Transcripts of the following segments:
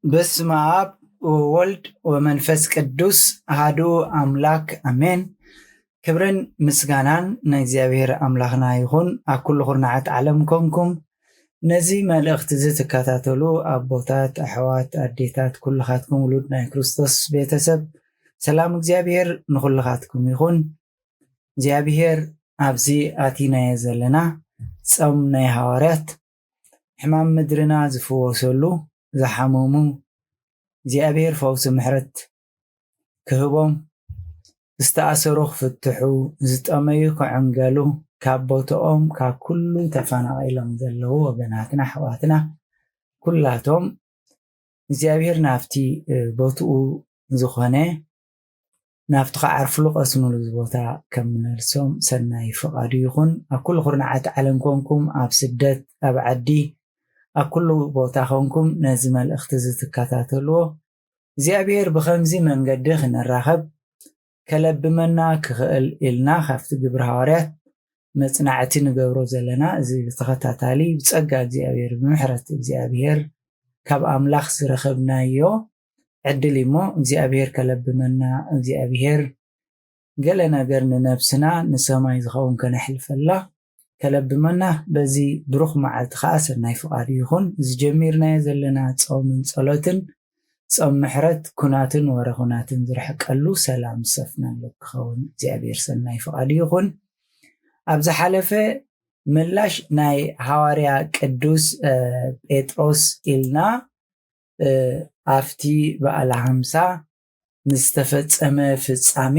በስመ አብ ወወልድ ወመንፈስ ቅዱስ አሐዱ አምላክ አሜን። ክብርን ምስጋናን ንእግዚአብሔር አምላኽና ይኹን። ኣብ ኩሉ ኩርናዓት ዓለም ኮንኩም ነዚ መልእኽቲ ዝትከታተሉ ኣቦታት፣ ኣሕዋት፣ ኣዴታት ኩልኻትኩም ውሉድ ናይ ክርስቶስ ቤተሰብ ሰላም እግዚአብሔር ንኩልኻትኩም ይኹን። እግዚአብሔር ኣብዚ ኣቲናየ ዘለና ጾም ናይ ሐዋርያት ሕማም ምድርና ዝፍወሰሉ ዝሓመሙ እግዚአብሔር ፈውሲ ምሕረት ክህቦም ዝተኣሰሩ ክፍትሑ ዝጠመዩ ክዕንገሉ ካብ ቦትኦም ካብ ኩሉ ተፈናቒሎም ዘለዉ ወገናትና ኣሕዋትና ኩላቶም እግዚአብሔር ናፍቲ ቦትኡ ዝኾነ ናፍቲ ከዓርፍሉ ቀስምሉ ቦታ ከም መልሶም ሰናይ ፍቃዱ ይኹን። ኣብ ኩሉ ኩርናዓት ዓለም ኮንኩም ኣብ ስደት ኣብ ዓዲ ኣብ ኩሉ ቦታ ኮንኩም ነዚ መልእኽቲ ዝትከታተልዎ እግዚአብሔር ብከምዚ መንገዲ ክንራኸብ ከለብመና ክኽእል ኢልና ካብቲ ግብረ ሐዋርያት መጽናዕቲ ንገብሮ ዘለና እዚ ተኸታታሊ ብጸጋ እግዚአብሔር ብምሕረት እግዚአብሔር ካብ ኣምላኽ ዝረኸብናዮ ዕድል እሞ እግዚአብሔር ከለብመና እግዚአብሔር ገለ ነገር ንነብስና ንሰማይ ዝኸውን ከነሕልፈላ ከለብመና በዚ ብሩኽ መዓልቲ ከዓ ሰናይ ፍቃዱ ይኹን። ዝጀሚርናዮ ዘለና ጾምን ጸሎትን ጾም ምሕረት ኩናትን ወረኹናትን ዝርሕቀሉ ሰላም ሰፍናሉ ክኸውን እግዚአብሔር ሰናይ ፍቃዱ ይኹን። ኣብ ዝሓለፈ ምላሽ ናይ ሐዋርያ ቅዱስ ጴጥሮስ ኢልና ኣፍቲ በዓለ ሃምሳ ንዝተፈጸመ ፍጻሜ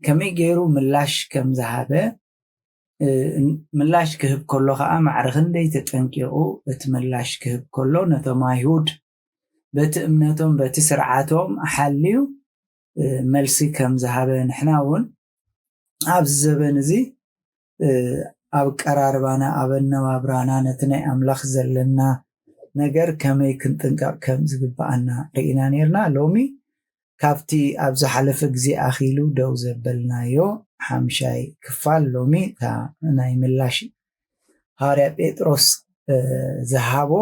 ከመይ ገይሩ ምላሽ ከም ዝሃበ ምላሽ ክህብ ከሎ ከዓ ማዕረ ክንደይ ተጠንቂቑ እቲ ምላሽ ክህብ ከሎ ነቶም ኣይሁድ በቲ እምነቶም በቲ ስርዓቶም ሓልዩ መልሲ ከም ዝሃበ ንሕና እውን ኣብዚ ዘበን እዚ ኣብ ቀራርባና ኣብ ኣነባብራና ነቲ ናይ ኣምላኽ ዘለና ነገር ከመይ ክንጥንቀቕ ከም ዝግባአና ርኢና ነርና። ሎሚ ካብቲ ኣብ ዝሓለፈ ግዜ ኣኺሉ ደው ዘበልናዮ ሓምሻይ ክፋል ሎሚ ናይ ምላሽ ሐዋርያ ጴጥሮስ ዝሃቦ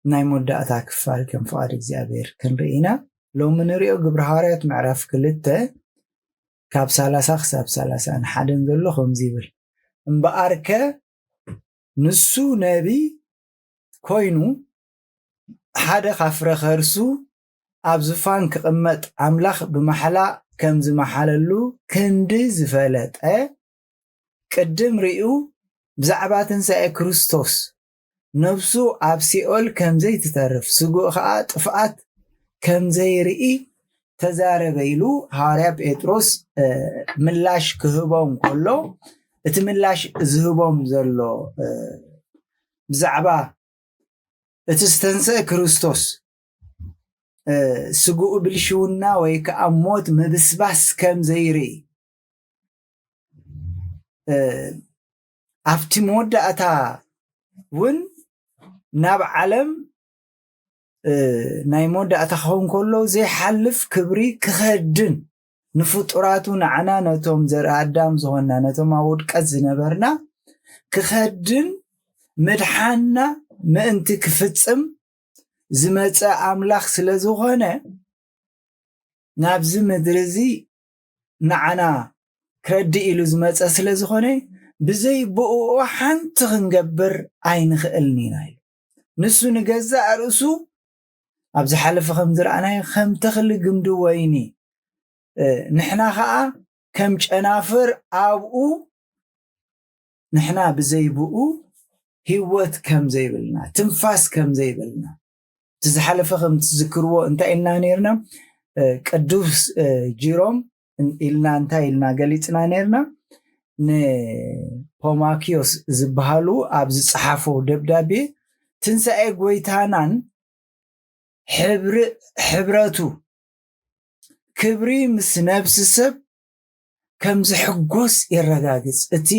ናይ መወዳእታ ክፋል ከም ፍቃድ እግዚአብሔር ክንርኢና ሎሚ ንሪኦ ግብረ ሐዋርያት ምዕራፍ 2 ካብ 30 ክሳብ 31 ዘሎ ከምዚ ይብል። እምበኣርከ ንሱ ነቢ ኮይኑ ሓደ ካፍረ ከርሱ ኣብ ዝፋን ክቕመጥ ኣምላኽ ብማሕላ ከም ዝመሓለሉ ክንዲ ዝፈለጠ ቅድም ርኡ ብዛዕባ ትንሣኤ ክርስቶስ ነብሱ ኣብ ሲኦል ከም ዘይትተርፍ ስጉእ ከዓ ጥፍኣት ከም ዘይርኢ ተዛረበ ኢሉ ሐዋርያ ጴጥሮስ ምላሽ ክህቦም ከሎ እቲ ምላሽ ዝህቦም ዘሎ ብዛዕባ እቲ ዝተንስአ ክርስቶስ ስጉኡ ብልሽውና ወይ ከዓ ሞት ምብስባስ ከም ዘይርኢ ኣብቲ መወዳእታ እውን ናብ ዓለም ናይ መወዳእታ ክኸውን ከሎ ዘይሓልፍ ክብሪ ክኸድን ንፍጡራቱ ንዓና ነቶም ዘርኢ ኣዳም ዝኾንና ነቶም ኣብ ውድቀት ዝነበርና ክኸድን ምድሓንና ምእንቲ ክፍጽም ዝመፀ ኣምላኽ ስለ ዝኾነ ናብዚ ምድሪ እዚ ንዓና ክረዲ ኢሉ ዝመፀ ስለ ዝኾነ ብዘይብኡ ሓንቲ ክንገብር ኣይንኽእልን ኢና ኢሉ ንሱ ንገዛእ ርእሱ ኣብ ዝሓለፈ ከም ዝረኣናዮ ከም ተኽሊ ግምዲ ወይኒ ንሕና ከዓ ከም ጨናፍር ኣብኡ ንሕና ብዘይብኡ ህይወት ከም ዘይብልና ትንፋስ ከም ዘይብልና ዝሓለፈ ከም ትዝክርዎ እንታይ ኢልና ነርና ቅዱስ ጂሮም ኢልና እንታይ ኢልና ገሊፅና ነርና ንፖማኪዮስ ዝበሃሉ ኣብ ዝፀሓፎ ደብዳቤ ትንሣኤ ጎይታናን ሕብረቱ ክብሪ ምስ ነብሲ ሰብ ከም ዝሕጎስ የረጋግፅ። እቲ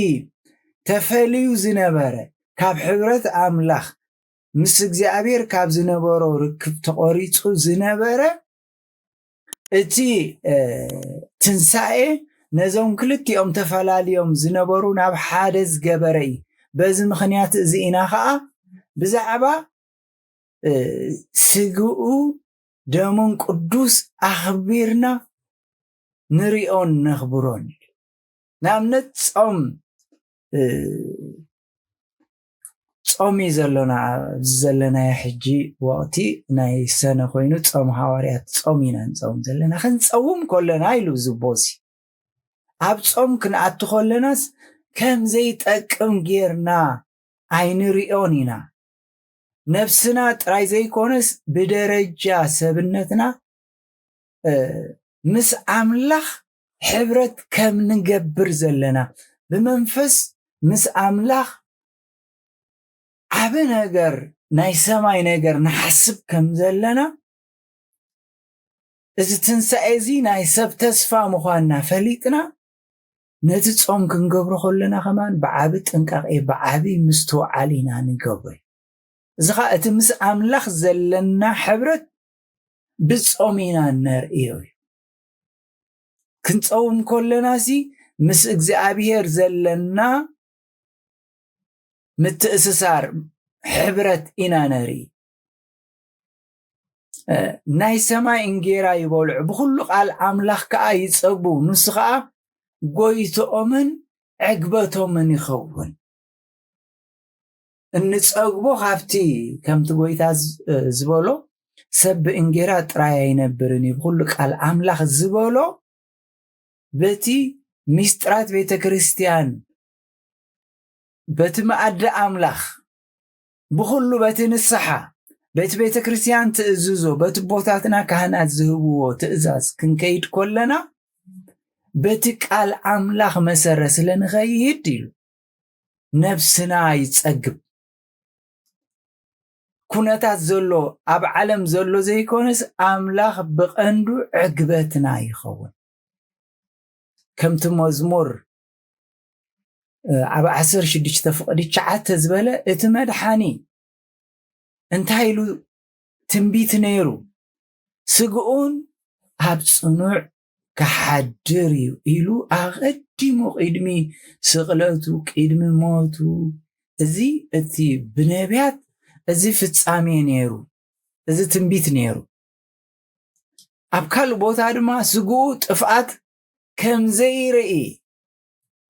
ተፈልዩ ዝነበረ ካብ ሕብረት ኣምላኽ ምስ እግዚአብሔር ካብ ዝነበሮ ርክብ ተቆሪፁ ዝነበረ እቲ ትንሣኤ ነዞም ክልቲኦም ተፈላለዮም ዝነበሩ ናብ ሓደ ዝገበረ እዩ። በዚ ምኽንያት እዚ ኢና ከዓ ብዛዕባ ስግኡ ደሙን ቅዱስ ኣኽቢርና ንሪኦን ነኽብሮን ንኣብነት ጾም ዘለና ሕጂ ወቅቲ ናይ ሰነ ኮይኑ ጾም ሃዋርያት ጾም ኢና ንጾም ዘለና ክንጸውም ኮለና ኢሉ ዝቦሲ ኣብ ጾም ክንኣቱ ኮለናስ ከም ዘይጠቅም ጌርና ኣይንሪኦን ኢና ነፍስና ጥራይ ዘይኮነስ ብደረጃ ሰብነትና ምስ ኣምላኽ ሕብረት ከም ንገብር ዘለና ብመንፈስ ምስ ኣምላኽ ዓብ ነገር ናይ ሰማይ ነገር ንሓስብ ከም ዘለና እዚ ትንሣኤ እዚ ናይ ሰብ ተስፋ ምዃንና ፈሊጥና ነቲ ጾም ክንገብሮ ኮለና ከማን ብዓብ ጥንቃቄ ብዓብ ምስትውዓል ኢና ንገብሮ እዚ ኸ እቲ ምስ ኣምላኽ ዘለና ሕብረት ብጾም ኢና ነርእዮ ክንጸውም ኮለናሲ ምስ እግዚኣብሔር ዘለና ምትእስሳር ሕብረት ኢና ነርኢ ናይ ሰማይ እንጌራ ይበልዑ ብኩሉ ቃል ኣምላኽ ከዓ ይጸግቡ ንሱ ከዓ ጎይቶኦምን ዕግበቶምን ይኸውን እንጸግቦ ካብቲ ከምቲ ጎይታ ዝበሎ ሰብ ብእንጌራ ጥራይ ኣይነብርን ብኩሉ ቃል ኣምላኽ ዝበሎ በቲ ሚስጥራት ቤተ ክርስቲያን በቲ መኣዲ ኣምላኽ ብኩሉ በቲ ንስሓ በቲ ቤተ ክርስቲያን ትእዝዞ በቲ ቦታትና ካህናት ዝህብዎ ትእዛዝ ክንከይድ ኮለና በቲ ቃል ኣምላኽ መሰረት ስለንኸይድ ኢሉ ነፍስና ይጸግብ ኩነታት ዘሎ ኣብ ዓለም ዘሎ ዘይኮነስ ኣምላኽ ብቐንዱ ዕግበትና ይኸውን ከምቲ መዝሙር ኣብ 16 ፍቅዲ 9 ዝበለ እቲ መድሓኒ እንታይ ኢሉ ትንቢት ነይሩ ስግኡን ኣብ ጽኑዕ ክሓድር እዩ ኢሉ ኣቐዲሙ ቅድሚ ስቕለቱ ቅድሚ ሞቱ እዚ እቲ ብነቢያት እዚ ፍጻሜ ነይሩ እዚ ትንቢት ነይሩ ኣብ ካልእ ቦታ ድማ ስግኡ ጥፍኣት ከም ዘይርኢ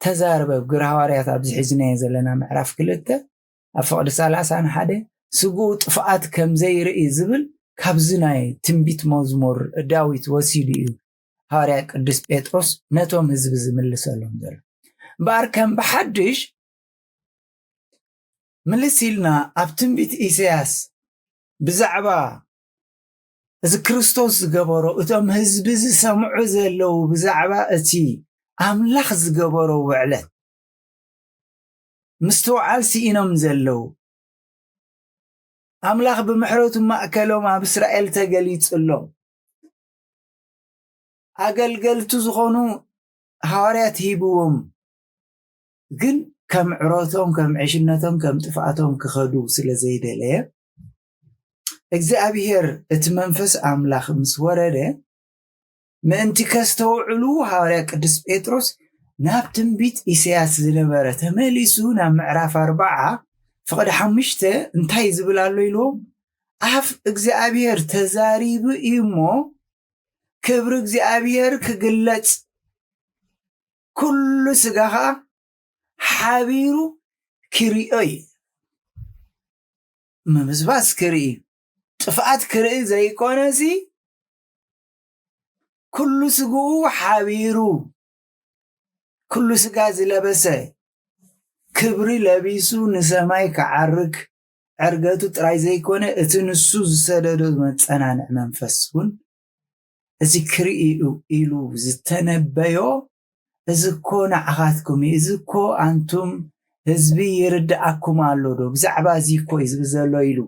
ተዛረበ ግብረ ሃዋርያት ኣብዚ ሒዝናዮ ዘለና ምዕራፍ 2 ኣብ ፍቅዲ 31 ስግኡ ጥፍኣት ከም ዘይርኢ ዝብል ካብዚ ናይ ትንቢት መዝሙር ዳዊት ወሲዱ እዩ ሃዋርያ ቅዱስ ጴጥሮስ ነቶም ህዝቢ ዝምልሰሎም ዘሎ እምበኣር ከም ብሓድሽ ምልስ ኢልና ኣብ ትንቢት ኢሳያስ ብዛዕባ እዚ ክርስቶስ ዝገበሮ እቶም ህዝቢ ዝሰምዑ ዘለው ብዛዕባ እቲ ኣምላኽ ዝገበሮ ውዕለት ምስትውዓል ሲኢኖም ዘለው ኣምላኽ ብምሕረቱ ማእከሎም ኣብ እስራኤል ተገሊጹሎም ኣገልገልቱ ዝኾኑ ሃዋርያት ሂብዎም ግን ከም ዕሮቶም ከም ዕሽነቶም ከም ጥፍኣቶም ክኸዱ ስለ ዘይደለየ እግዚአብሔር እቲ መንፈስ ኣምላኽ ምስ ወረደ ምእንቲ ከስተውዕሉ ሃዋርያ ቅዱስ ጴጥሮስ ናብ ትንቢት ኢሳያስ ዝነበረ ተመሊሱ ናብ ምዕራፍ 4 ፍቅዲ 5 እንታይ ዝብል ኣሎ ኢልዎም ኣፍ እግዚአብሔር ተዛሪቡ እሞ ክብሪ እግዚአብሔር ክግለጽ ኩሉ ስጋኻ ሓቢሩ ክሪኦ ምብስባስ ክርኢ ጥፍኣት ክርኢ ዘይኮነሲ ኩሉ ስግኡ ሓቢሩ ኩሉ ስጋ ዝለበሰ ክብሪ ለቢሱ ንሰማይ ክዓርግ ዕርገቱ ጥራይ ዘይኮነ እቲ ንሱ ዝሰደዶ መጸናንዕ መንፈስ እውን እዚ ክርኢ ኢሉ ዝተነበዮ እዚ እኮ ንዓኻትኩም እዚ እኮ ኣንቱም ህዝቢ ይርዳእኩም ኣሎ ዶ ብዛዕባ እዚ እኮ ዝብል ዘሎ ኢሉ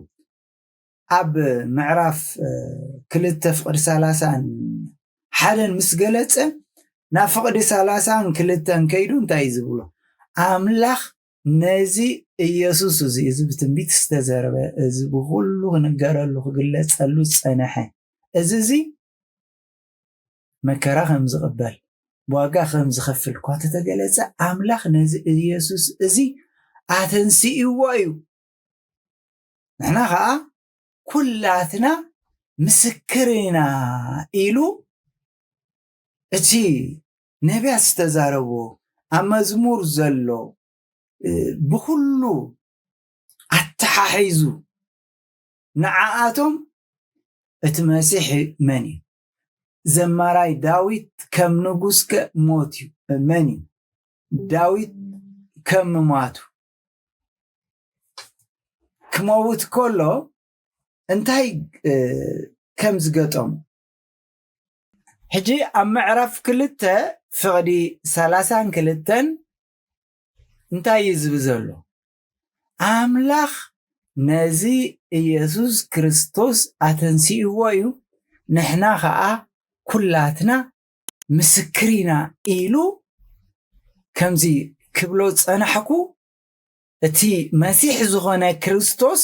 ኣብ ምዕራፍ 2 ፍቅዲ 30 ምስ ገለጸ ናብ ፍቅዲ 32 ከይዱ እንታይ ዝብሎ ኣምላኽ ነዚ ኢየሱስ እዚ ብትንቢት ዝተዘረበ እዚ ብኩሉ ክንገረሉ ክግለጸሉ ጸንሐ እዚ መከራ ከም ዝቕበል ዋጋ ከም ዝኸፍል እኳ ተገለጸ ኣምላኽ ነዚ ኢየሱስ እዚ ኣተንሲእዎ እዩ ንሕና ከዓ ኩላትና ምስክሪና ኢሉ እቲ ነቢያት ዝተዛረቦ ኣብ መዝሙር ዘሎ ብኩሉ ኣተሓሒዙ ንዓኣቶም እቲ መሲሕ መን እዩ? ዘማራይ ዳዊት ከም ንጉስ ከሞት እዩ መን እዩ? ዳዊት ከም ምማቱ ክመውት ከሎ እንታይ ከም ዝገጠሙ ሕጂ ኣብ ምዕራፍ 2 ፍቕዲ 32 እንታይ እዩ ዝብል ዘሎ? ኣምላኽ ነዚ ኢየሱስ ክርስቶስ ኣተንሲእዎ እዩ ንሕና ከዓ ኩላትና ምስክሪና ኢሉ ከምዚ ክብሎ ፀናሕኩ እቲ መሲሕ ዝኾነ ክርስቶስ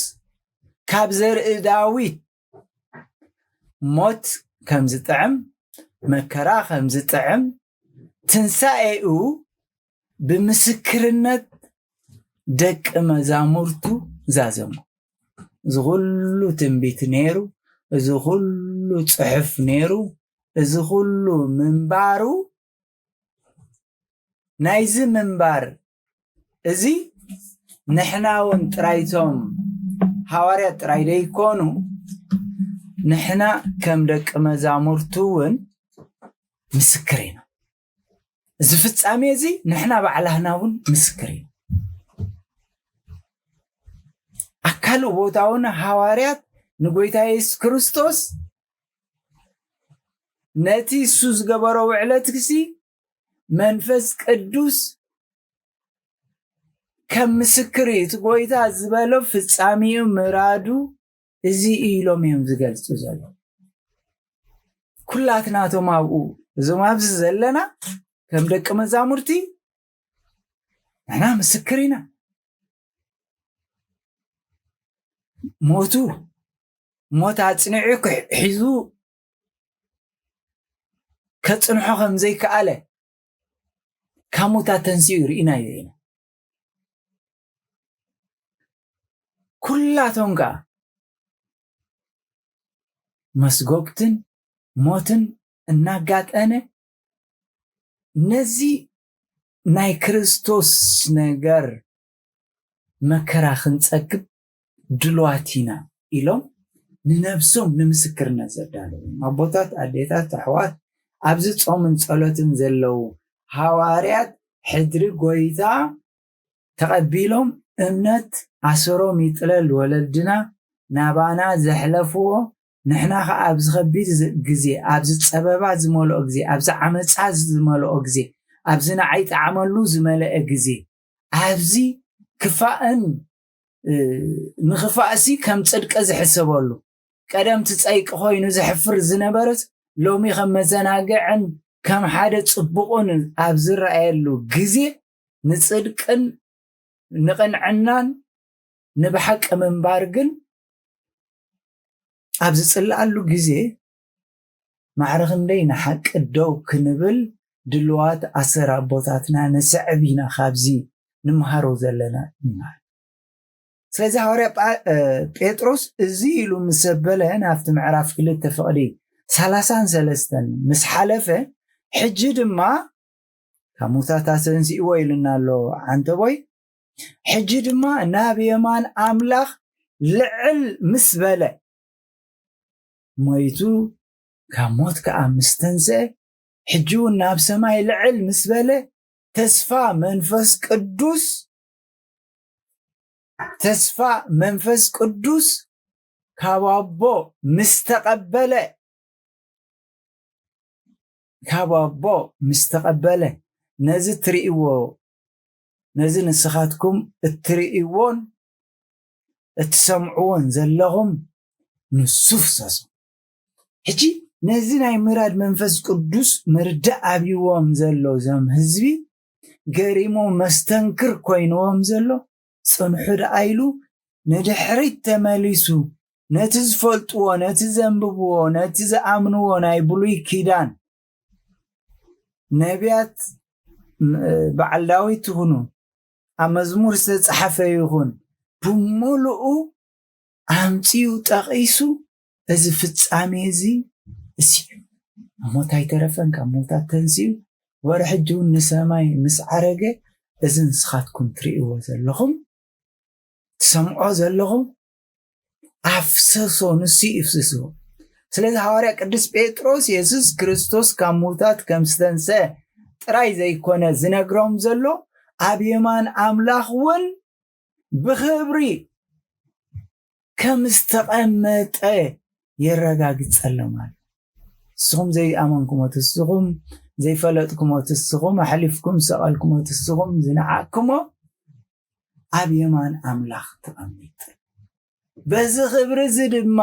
ካብ ዘርኢ ዳዊት ሞት ከም ዝጥዕም መከራ ከም ዝጥዕም ትንሳኤኡ ብምስክርነት ደቂ መዛሙርቱ ዛዘሙ እዚ ኩሉ ትንቢት ነይሩ እዚ ኩሉ ፅሑፍ ነይሩ እዚ ኩሉ ምንባሩ ናይዚ ምንባር እዚ ንሕና እውን ጥራይቶም ሃዋርያት ጥራይ ደይኮኑ ንሕና ከም ደቂ መዛሙርቱ እውን ምስክር ኢና እዚ ፍጻሜ እዚ ንሕና ባዕላህና እውን ምስክር ኢና ኣካል ቦታ እውን ሃዋርያት ንጎይታ ኢየሱስ ክርስቶስ ነቲ እሱ ዝገበሮ ውዕለት ክሲ መንፈስ ቅዱስ ከም ምስክር እቲ ጎይታ ዝበሎ ፍጻሜኡ ምራዱ እዚ ኢሎም እዮም ዝገልጹ ዘሎ ኩላትናቶም ኣብኡ እዞም ኣብዚ ዘለና ከም ደቂ መዛሙርቲ ንሕና ምስክር ኢና ሞት ኣጽኒዑ ሒዙ ከጽንሖ ከም ዘይከኣለ ካብ ሞታት ተንሲኡ ርኢናዮ ኢና ኩላቶም ከዓ መስጎግትን ሞትን እናጋጠነ ነዚ ናይ ክርስቶስ ነገር መከራ ክንጸግብ ድልዋት ኢና ኢሎም ንነብሶም ንምስክርነት ዘዳለዉ ኣቦታት ኣዴታት ኣሕዋት ኣብዚ ጾምን ጸሎትን ዘለው ሃዋርያት ሕድሪ ጎይታ ተቐቢሎም እምነት ኣሰሮም ይጥለል ወለድና ናባና ዘሕለፍዎ ንሕና ከዓ ኣብዚ ከቢድ ግዜ ኣብዚ ፀበባ ዝመልኦ ግዜ ኣብዚ ዓመፃ ዝመልኦ ግዜ ኣብዚ ንዓይ ጣዕመሉ ዝመልአ ግዜ ኣብዚ ክፋእን ንኽፋእሲ ከም ጽድቂ ዝሕሰበሉ ቀደም ትፀይቅ ኮይኑ ዝሕፍር ዝነበረት ሎሚ ከም መዘናግዕን ከም ሓደ ጽቡቕን ኣብ ዝረኣየሉ ግዜ ንጽድቅን ንቕንዕናን ንብሓቂ ምንባር ግን ኣብ ዝጽልኣሉ ግዜ ማዕረ ክንደይ ንሓቂ ደው ክንብል ድልዋት ኣሰር ኣቦታትና ንስዕብ ኢና ካብዚ ንምሃሮ ዘለና ይማል ስለዚ ሃዋርያ ጴጥሮስ እዚ ኢሉ ምስ ዘበለ ናብቲ ምዕራፍ 2 ፍቕዲ 33 ምስ ሓለፈ ሕጂ ድማ ካብ ሙታት ተንሲእዎ ኢልና ኣሎ ዓንተቦይ ሕጂ ድማ ናብ የማን ኣምላኽ ልዕል ምስ በለ ሞይቱ ካብ ሞት ከዓ ምስ ተንስአ ሕጂ እውን ናብ ሰማይ ልዕል ምስ በለ ተስፋ መንፈስ ቅዱስ ካብ ኣቦ ምስ ተቐበለ ነዚ ትርእይዎ ነዚ ንስኻትኩም እትርእይዎን እትሰምዕዎን ዘለኹም ንሱ ፍሰሶ ሕጂ ነዚ ናይ ምራድ መንፈስ ቅዱስ ምርዳእ ኣብይዎም ዘሎ ዞም ህዝቢ ገሪሞም መስተንክር ኮይንዎም ዘሎ ጽንሑ ደኣይሉ ንድሕሪት ተመሊሱ ነቲ ዝፈልጥዎ ነቲ ዘንብብዎ ነቲ ዝኣምንዎ ናይ ብሉይ ኪዳን ነቢያት በዓል ዳዊት ይኹኑ ኣብ መዝሙር ዝተጻሕፈ ይኹን ብምሉኡ ኣምፂኡ ጠቒሱ እዚ ፍጻሜ እዚ እስዩ ሞት ኣይተረፈን ካብ ሞታት ተንስኡ ወርሕጂ እውን ንሰማይ ምስ ዓረገ እዚ ንስኻትኩም ትርእይዎ ዘለኹም ትሰምዖ ዘለኹም ኣፍሰሶ ንሱ ይፍስስዎ ስለዚ ሐዋርያ ቅዱስ ጴጥሮስ ኢየሱስ ክርስቶስ ካብ ሞታት ከም ዝተንስአ ጥራይ ዘይኮነ ዝነግሮም ዘሎ ኣብ የማን ኣምላኽ እውን ብኽብሪ ከም ዝተቐመጠ የረጋግጸሎም ኣሎ ንስኹም ዘይኣመንኩሞ ትስኹም ዘይፈለጥኩሞ ትስኹም ኣሕሊፍኩም ሰቐልኩሞ ትስኹም ዝነዓክሞ ኣብ የማን ኣምላኽ ተቐሚጡ በዚ ክብሪ እዚ ድማ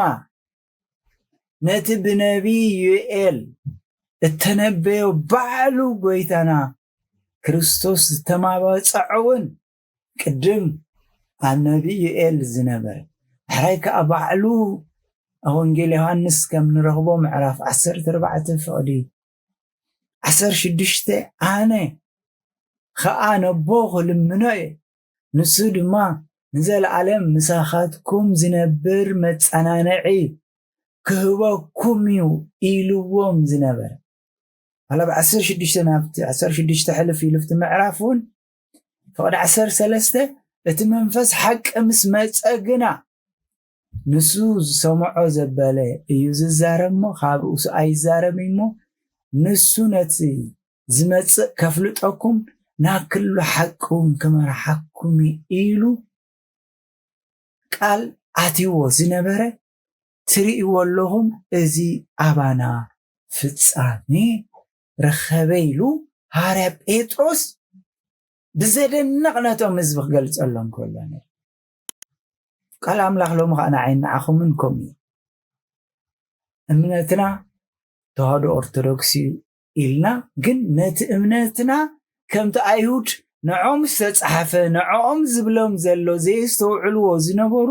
ነቲ ብነቢይ ዩኤል እተነበዮ ባዕሉ ጎይታና ክርስቶስ ዝተማበፀዖ እውን ቅድም ኣብ ነቢይ ዩኤል ዝነበረ ሕራይ ከዓ ባዕሉ ወንጌል ዮሃንስ ከም ንረኽቦ ምዕራፍ 14 ፍቕዲ 16 ኣነ ከዓ ነቦ ክልምኖ እየ ንሱ ድማ ንዘለዓለም ምሳኻትኩም ዝነብር መጸናነዒ ክህበኩም እዩ ኢልዎም ዝነበረ على بعشر شديشة نابت عشر شديشة حلف يلفت معرفون فقد 13 اتمنفس حق امس مصقنا نسوز سمعو زباله يوز زارمو خابوس اي زارميمو نسو نتي زمص كفلطكم ناكل حقكم كما حقكم يلو قال اتيو زنبره تريو لهم ازي ابانا ፍጻሜ ረኸበይሉ ሐዋርያ ጴጥሮስ ብዘደንቕ ነቶም ህዝቢ ክገልጸሎም ከሎ ቃል ኣምላኽ ሎሚ ከዓ ንዓኹምን ከምኡ እምነትና ተዋህዶ ኦርቶዶክስ ኢልና ግን ነቲ እምነትና ከምቲ ኣይሁድ ንዖም ዝተጻሕፈ ንዖም ዝብሎም ዘሎ ዘይስተውዕልዎ ዝነበሩ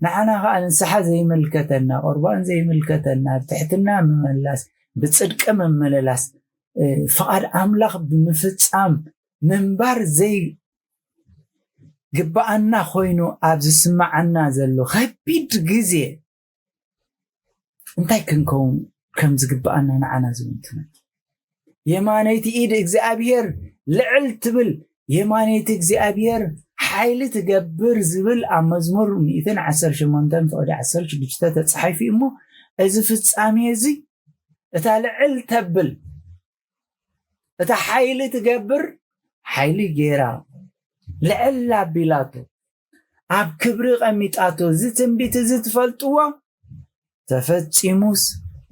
ንዓና ከዓ ንስሓ ዘይምልከተና ቁርባን ዘይምልከተና ብትሕትና ምምላስ بتصدق من مللاس فقد أملاخ بمفتصام منبر زي قبعنا خوينو أبز سمعنا زلو خبيت جزي انتاي كنكون كمز قبعنا نعنا زمتنا يمانيتي إيد إكزابير لعل تبل يمانيتي إكزابير حايل تقبر زبل مزمور 210 شمانتان فقد 10 شبجتا تصحيفي إمو إذا فتصامي زي እታልዕል ተብል እታ ሓይሊ ትገብር ሓይሊ ጌራ ልዕል ኣቢላቶ ኣብ ክብሪ ቀሚጣቶ ዝትንቢት ዝትፈልጥዎ ተፈጺሙስ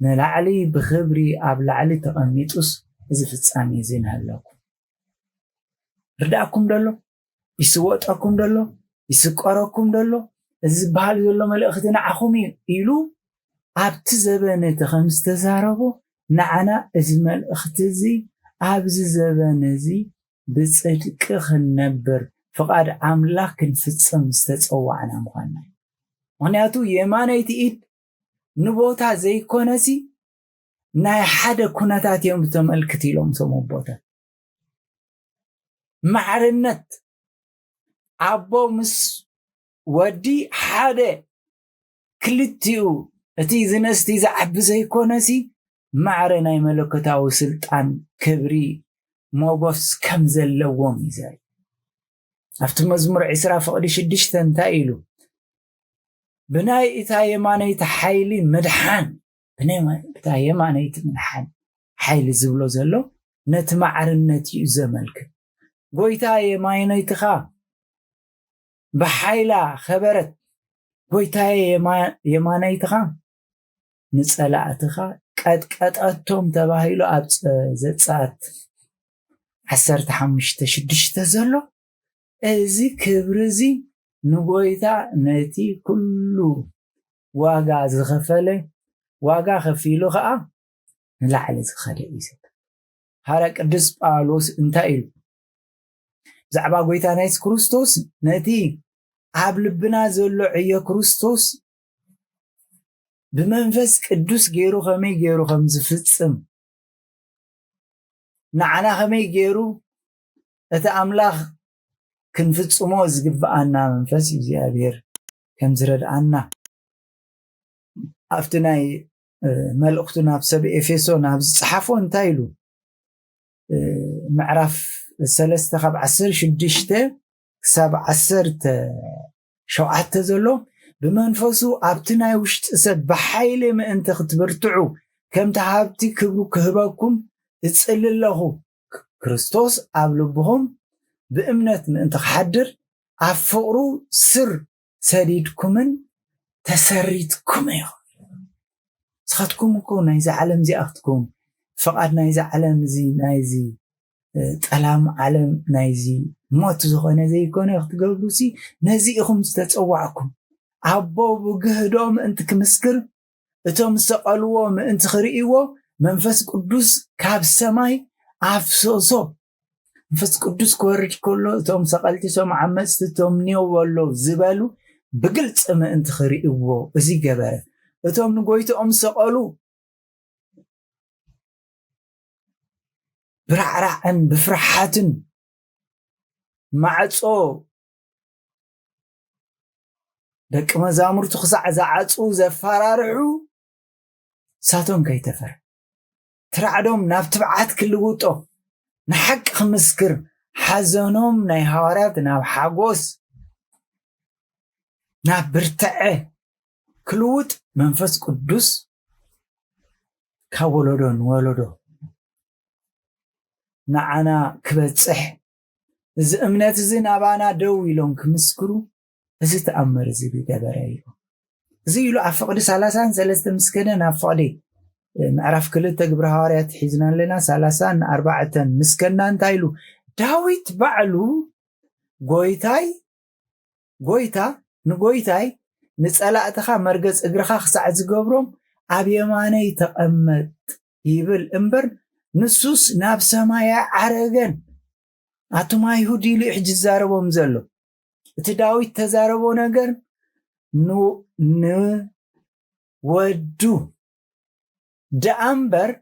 ንላዕሊ ብክብሪ ኣብ ላዕሊ ተቐሚጡስ እዚ ፍጻሜ ዝንሃለኩም ርዳእኩም ደሎ ይስወጠኩም ደሎ ይስቆረኩም ደሎ እዚ ባህል ዘሎ መልእኽቲ ንዓኹም ኢሉ ኣብቲ ዘበነ ተኸም ዝተዛረቦ ንዓና እዚ መልእኽቲ እዚ ኣብዚ ዘበነ እዚ ብጽድቂ ክንነብር ፍቓድ ኣምላኽ ክንፍጽም ዝተጸዋዕና ምዃንና ምክንያቱ የማነይቲ ኢድ ንቦታ ዘይኮነሲ ናይ ሓደ ኩነታት እዮም ተመልክት ኢሎም ሰሞን ቦታ ማዕርነት ኣቦ ምስ ወዲ ሓደ ክልቲኡ እቲ ዝነስቲ ዝዓቢ ዘይኮነሲ ማዕረ ናይ መለኮታዊ ስልጣን ክብሪ ሞጎስ ከም ዘለዎም ይዘር ኣብቲ መዝሙር 20 ፍቕዲ 6 እንታይ ኢሉ ብናይ እታ የማነይቲ ሓይሊ ምድሓን ብናይ እታ የማነይቲ ምድሓን ሓይሊ ዝብሎ ዘሎ ነቲ ማዕርነት እዩ ዘመልክት ጎይታ የማነይትኻ ብሓይላ ኸበረት ጎይታ የማነይትኻ ንጸላእትኻ ቀጥቀጠቶም ተባሂሉ ኣብ ዘጸአት 15:6 ዘሎ እዚ ክብሪ እዚ ንጎይታ ነቲ ኩሉ ዋጋ ዝኸፈለ ዋጋ ከፊሉ ከዓ ንላዕሊ ዝኸደ እዩ ሐዋርያ ቅዱስ ጳውሎስ እንታይ ኢሉ ብዛዕባ ጎይታ ናይ ክርስቶስ ነቲ ኣብ ልብና ዘሎ ዕዮ ክርስቶስ بمنفس قدوس جيرو خمي جيرو خمز فتصم نعنا خمي جيرو اتا املاخ كنفتصمو زقبأنا منفس እግዚአብሔር كم زرد عنا أفتناي ملأختنا بسبب إفسون هذا صحفون تايلو معرف سلسة خب عسر شدشته سبع عسرت شوعت زلو بمنفسو أبتناي وشت أسد بحيلة ما أنت ختبرتعو كم تحابتي كبرو كهباكم تسأل الله كريستوس قبلبهم بأمنة ما أنت حدر أفقرو سر سريدكمن تسريدكم يا سخاتكم كون نايز عالم زي أختكم فقط نايز عالم زي نايزي تلام عالم نايزي موت زخنا زي كون أخت قبلوسي نازي إخم تتوعكم عبو بجهدهم أنت كمسكر أتوم سقلوا ما أنت خريقوا منفس قدوس كاب السماي عفصوصو منفس قدوس كورج كله أتوم سقلتي سو محمد أتوم نيو والله زبالو بقلت ما أنت خريقوا وزي جبره أتوم نقولت سقلوا برعرعن بفرحاتن معصو دك مزامر تخصع زعصو زفرارعو ساتون كيتفر ترعدهم نابتبعات كل وطو نحق خمسكر حزنهم ناي حوارات ناب حاغوس ناب برتعه كلوت منفس قدوس كولودون ولودو نعنا كبصح إذ أمنات زين أبانا دو يلون كمسكرو إذ تأمر زي بيدبريو زي لو أفقد سلاسان سلست مسكنا نفقدي معرف كل تجبر هاريات حزنا لنا سلاسان 4 مسكنا انتايلو داويت بعلو غويتا نغويتاي نصلاأتخا مرغص اغرخا خصع زغبروم اب يماني تقمط يبل امبر نسوس ناب سمايا عرغن اتما يهودي لحج زاربوم زلو تداويت تزاربو نغر نو ودو دأمبر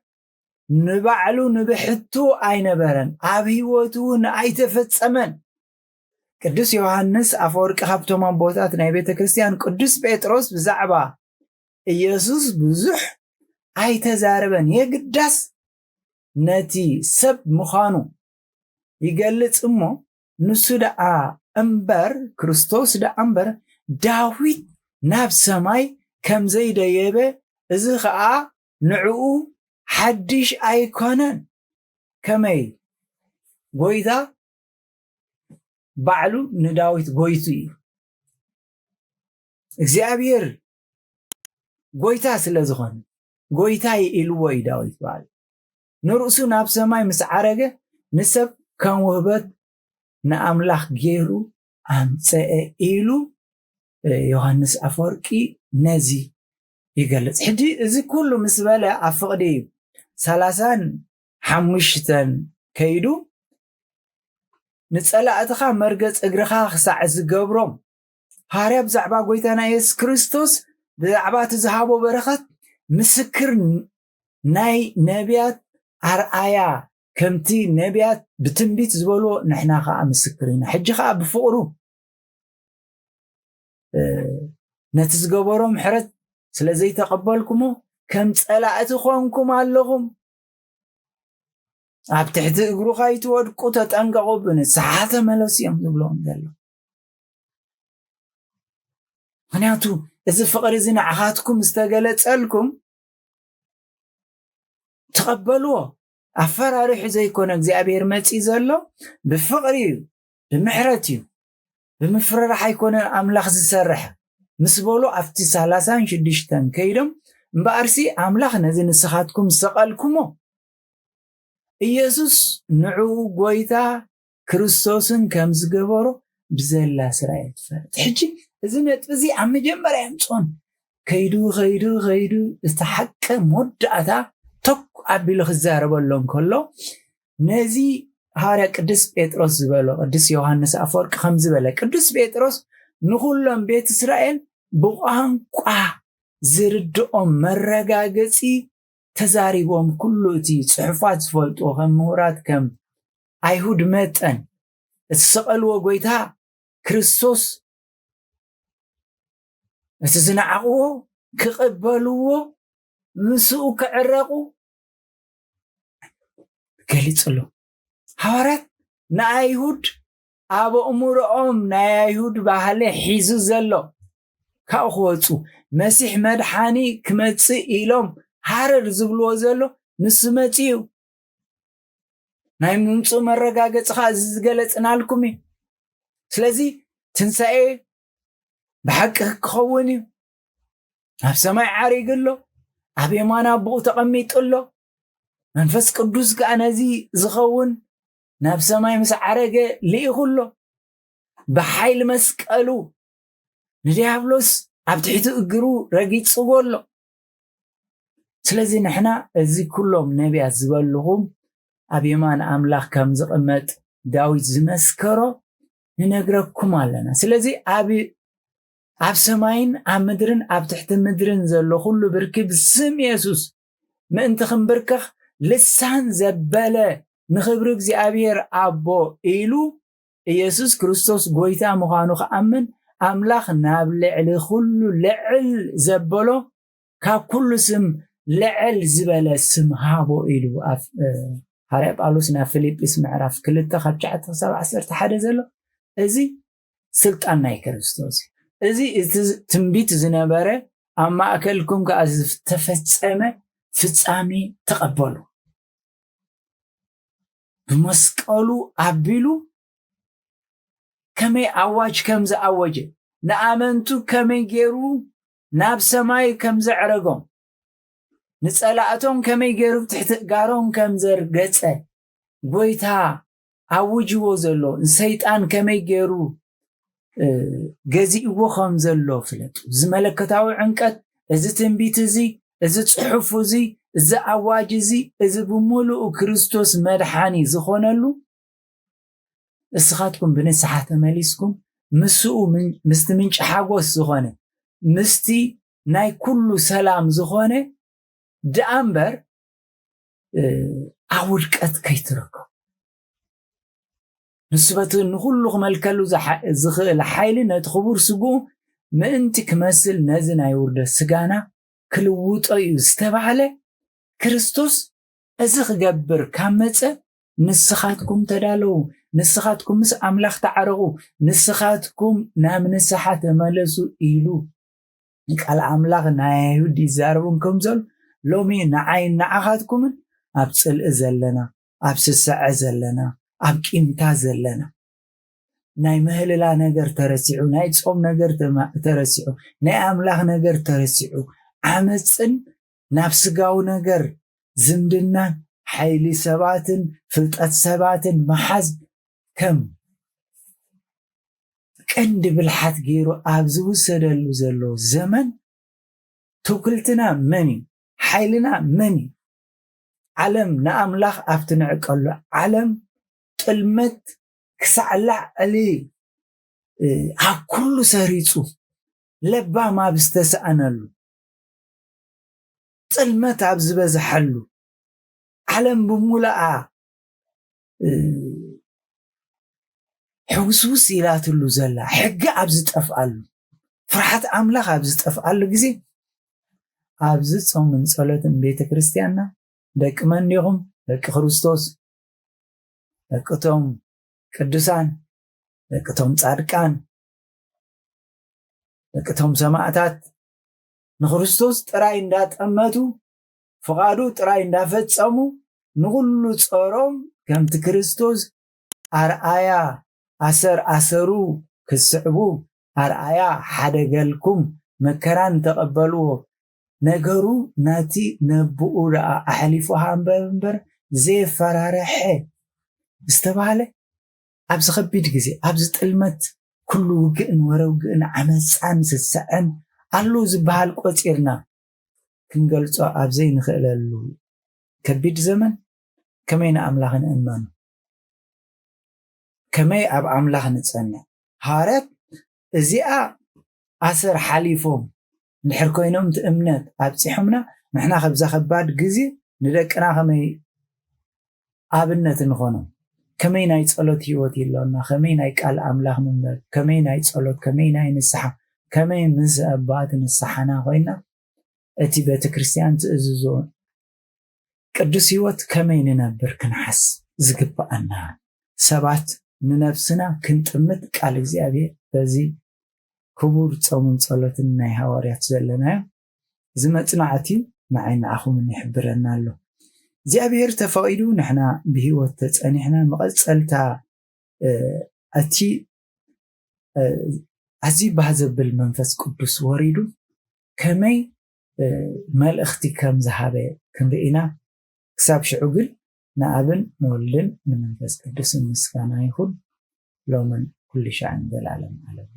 نبعلو نبحتو أينبرن عبيوتو نأيتفتسمن قدس يوحنس أفورك خبتو من بوتات نايبيت كريستيان قدس بيتروس بزعبا إيسوس بزح أيتزاربن يقدس نتي سب مخانو يقلت أمو نسو دعا أمبر كريستوس دا أمبر داويت ناب سماي كم زي دايبه إذا خاء نعو حدش أيكونن كمي غويتا بعلو نداويت غويتي እግዚአብሔር غويتا ስለዝኾነ غويتا ኢልዎ ይዳዊት ባል ንርሱ ናብ ሰማይ ምስ ዓረገ ንሰብ ከም ውህበት ንኣምላኽ ገይሩ ኣምፀአ ኢሉ ዮሐንስ አፈወርቂ ነዚ يقلص حدي إذا كل مسبلة أفقدي 35 كيدو نتسأل أتخا مرقز إقرخا خساع زقبرم هاري بزعبا قويتانا يس كريستوس بزعبا تزهابو برخت مسكر ناي نبيات أرآيا كمتي نبيات بتنبيت زبولو نحنا خا مسكرين حجي خا بفقرو نتزقبرم حرت سلازي تقبلكمو كم تسألعت خوانكم علىهم عب تحت اقرو خايت ودقو تتنقعو بني ساعات ملوسيهم يقولون دلو هنياتو إذا فقر زين عهاتكم استقلت سألكم تقبلوه أفر ريح زي كونك زي أبير ماتي زلو بفقري بمحرتي بمفرر رح يكون أملاخ زي سرح مسبولو أفتي 36 كيدم بأرسي أملاخ نزين سخاتكم سقالكمو إيسوس نعو قويتا كريستوسن كمز قبرو بزلا سرايت فرد حجي إذن يتفزي عم جمبر يمتون خيدو استحق مدعتا تك أبي لخزار بولون كله نزي هارا قدس بيتروس زبالو قدس يوحنس أفورك خمز بلا قدس بيتروس نخلهم بيت إسرائيل بقانقا زردهم مرقاقسي تزاريبهم كله تي صحفات فولتو غمورات كم أيهود متن السقلوا قويتا كريستوس استزنعقوا ክቕበልዎ ምስኡ ክዕረቁ ገሊፅሉ ሐዋርያት ንኣይሁድ ኣብ እሙሮኦም ናይ ኣይሁድ ባህሊ ሒዙ ዘሎ ካብኡ ክወፁ መሲሕ መድሓኒ ክመፅእ ኢሎም ሃረር ዝብልዎ ዘሎ ንሱ መፅኡ ናይ ምምፁእ መረጋገፂ ከዓ ዝገለፅናልኩም እዩ ስለዚ ትንሣኤ ብሓቂ ክኸውን እዩ ኣብ ሰማይ ዓሪግ ኣሎ ኣብ የማን ኣቦኡ ተቐሚጡ ኣሎ መንፈስ ቅዱስ ከዓ ነዚ ዝኸውን ናብ ሰማይ ምስ ዓረገ ልኢኹ ኣሎ ብሓይሊ መስቀሉ ንዲያብሎስ ኣብ ትሕቲ እግሩ ረጊፅዎ ኣሎ ስለዚ ንሕና እዚ ኩሎም ነቢያት ዝበልኹም ኣብ የማን ኣምላኽ ከም ዝቕመጥ ዳዊት ዝመስከሮ ንነግረኩም ኣለና ስለዚ ኣብ ሰማይን ኣብ ምድርን ኣብ ትሕቲ ምድርን ዘሎ ኩሉ ብርኪ ብስም ኢየሱስ ምእንቲ ክንብርከኽ ልሳን ዘበለ ንኽብሪ እግዚኣብሔር ኣቦ ኢሉ ኢየሱስ ክርስቶስ ጎይታ ምዃኑ ክኣምን ኣምላኽ ናብ ልዕሊ ኩሉ ልዕል ዘበሎ ካብ ኩሉ ስም ልዕል ዝበለ ስም ሃቦ ኢሉ ሃርያ ጳውሎስ ናብ ፊልጵስ ምዕራፍ 2 ካብ 9 ክሳብ 11 ዘሎ እዚ ስልጣን ናይ ክርስቶስ እዚ ትንቢት ዝነበረ ኣብ ማእከልኩም ከዓ ዝተፈጸመ ፍጻሜ ተቐበሉ ብመስቀሉ ኣቢሉ ከመይ ኣዋጅ ከም ዝኣወጀ ንኣመንቱ ከመይ ገይሩ ናብ ሰማይ ከም ዘዕረጎም ንጸላእቶም ከመይ ገይሩ ትሕቲ እጋሮም ከም ዘርገጸ ጎይታ ኣውጅዎ ዘሎ ንሰይጣን ከመይ ገይሩ ገዚእዎ ከም ዘሎ ፍለጡ ዝመለከታዊ ዕንቀት እዚ ትንቢት እዚ ጽሑፍ እዚ ኣዋጅ እዚ ብምሉእ ክርስቶስ መድሓኒ ዝኾነሉ እስኻትኩም ብንስሓ ተመሊስኩም ምስኡ ምስቲ ምንጭ ሓጎስ ዝኾነ ምስቲ ናይ ኩሉ ሰላም ዝኾነ ደኣ እምበር ኣብ ውድቀት ከይትረከቡ ንሱ በቲ ንኩሉ ክመልከሉ ዝኽእል ሓይሊ ነቲ ክቡር ስጉኡ ምእንቲ ክመስል ነዚ ናይ ውርደት ስጋና ክልውጦ እዩ ዝተባሃለ ክርስቶስ እዚ ክገብር ካብ መፀ ንስኻትኩም ተዳለዉ ንስኻትኩም ምስ ኣምላኽ ተዓረቑ ንስኻትኩም ናብ ንስሓ ተመለሱ ኢሉ ቃል ኣምላኽ ናይ ኣይሁድ ይዛረቡን ከም ዘሎ ሎሚ ንዓይን ንዓኻትኩምን ኣብ ጽልኢ ዘለና ኣብ ስስዐ ዘለና ኣብ ቂምታ ዘለና ናይ ምህልላ ነገር ተረሲዑ ናይ ጾም ነገር ተረሲዑ ናይ ኣምላኽ ነገር ተረሲዑ ዓመፅን ናብ ስጋው ነገር ዝምድናን ሓይሊ ሰባትን ፍልጠት ሰባትን መሓዝ ከም ቀንዲ ብልሓት ገይሩ ኣብ ዝውሰደሉ ዘሎ ዘመን ትውክልትና መን እዩ ሓይልና መን እዩ ዓለም ንኣምላኽ ኣብቲ ንዕቀሉ ዓለም ጥልመት ክሳዕ ላዕሊ ኣብ ኩሉ ሰሪፁ ለባም ኣብ ዝተሰኣነሉ ጥልመት ኣብ ዝበዝሐሉ ዓለም ብሙላኣ ሕውስውስ ኢላትሉ ዘላ ሕጊ ኣብ ዝጠፍኣሉ ፍርሓት ኣምላኽ ኣብ ዝጠፍኣሉ ግዜ ኣብዚ ጾምን ጸሎትን ቤተ ክርስቲያንና ደቂ መን ዲኹም ደቂ ክርስቶስ ደቅቶም ቅዱሳን ደቅቶም ጻድቃን ደቅቶም ሰማዕታት ንክርስቶስ ጥራይ እንዳጠመቱ ፍቓዱ ጥራይ እንዳፈጸሙ ንኩሉ ጾሮም ከምቲ ክርስቶስ ኣርኣያ ኣሰሩ ክስዕቡ ኣርኣያ ሓደገልኩም መከራን ተቐበልዎ ነገሩ ናቲ ነብኡ ደኣ ኣሕሊፉ ሃምበር ዘየፈራርሐ ዝተባሃለ ኣብዚ ከቢድ ግዜ ኣብዚ ጥልመት ኩሉ ውግእን ወረውግእን ዓመፃን ስስዐን ኣሉ ዝበሃል ቆፂርና ክንገልጾ ኣብ ዘይንኽእለሉ ከቢድ ዘመን ከመይ ንኣምላኽ ንእመኑ ከመይ ኣብ ኣምላኽ ንጸንዕ ሃዋርያት እዚኣ ኣሰር ሓሊፎም ንድሕር ኮይኖም እቲ እምነት ኣብፂሖምና ንሕና ከብዛ ከባድ ግዜ ንደቅና ከመይ ኣብነት ንኾኖም ከመይ ናይ ጸሎት ህይወት ይለና ከመይ ናይ ቃል ኣምላኽ ምንበር ከመይ ናይ ጸሎት ከመይ ናይ ንስሓ ከመይ ምስ ኣባት ንስሓና ኮይና እቲ ቤተክርስትያን ትእዝዞ ቅዱስ ህይወት ከመይ ንነብር ክንሓስብ ዝግባአና ሰባት ንነፍስና ክንጥምት ቃል እግዚአብሔር በዚ ክቡር ጾምን ጸሎትን ናይ ሐዋርያት ዘለናዮ ዝመጽናዕቲ ንዓይ ንኣኹምን ይሕብረና ኣሎ እግዚአብሔር ተፈቂዱ ንሕና ብህይወት ተጸኒሕና መቐጸልታ እቲ ኣዚ ባዘብል መንፈስ ቅዱስ ወሪዱ ከመይ መልእኽቲ ከም ዝሃበ ክንርኢና ክሳብ ሽዑ ግን ንኣብን ንወልድን ንመንፈስ ቅዱስን ምስጋና ይኹን ሎምን ኩሉ ሻዕን ዘላለም ዓለም።